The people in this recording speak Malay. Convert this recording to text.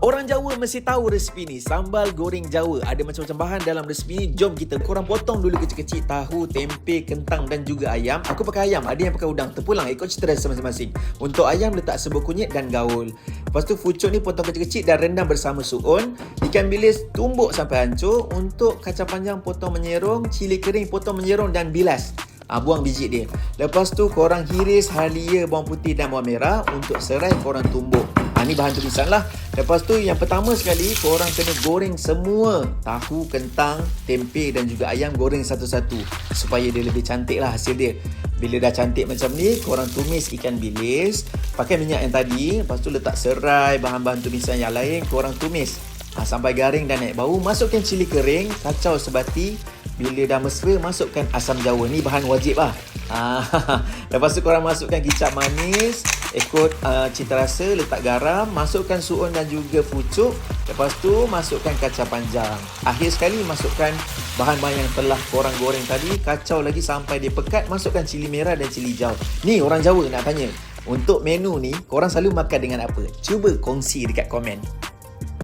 Orang Jawa mesti tahu resipi ni. Sambal goreng Jawa. Ada macam-macam bahan dalam resipi ni. Jom kita korang potong dulu kecil-kecil tahu, tempe, kentang dan juga ayam. Aku pakai ayam. Ada yang pakai udang. Terpulang ikut cita rasa masing-masing. Untuk ayam letak sebuah kunyit dan gaul. Lepas tu pucuk ni potong kecil-kecil dan rendam bersama suun. Ikan bilis tumbuk sampai hancur. Untuk kacang panjang potong menyerong. Cili kering potong menyerong dan bilas. Buang biji dia. Lepas tu korang hiris halia bawang putih dan bawang merah. Untuk serai korang tumbuk. Ni bahan tumisan lah. Lepas tu yang pertama sekali korang kena goreng semua tahu, kentang, tempe dan juga ayam, goreng satu-satu supaya dia lebih cantik lah hasil dia. Bila dah cantik macam ni, korang tumis ikan bilis pakai minyak yang tadi. Lepas tu letak serai, bahan-bahan tumisan yang lain, korang tumis sampai garing dan naik bau. Masukkan cili kering, kacau sebati. Bila dah mesra, masukkan asam jawa. Ni bahan wajib lah. Lepas tu korang masukkan kicap manis, ikut cita rasa, letak garam, masukkan suun dan juga pucuk. Lepas tu masukkan kacang panjang. Akhir sekali masukkan bahan-bahan yang telah korang goreng tadi. Kacau lagi sampai dia pekat. Masukkan cili merah dan cili hijau. Ni orang Jawa nak tanya, untuk menu ni korang selalu makan dengan apa? Cuba kongsi dekat komen.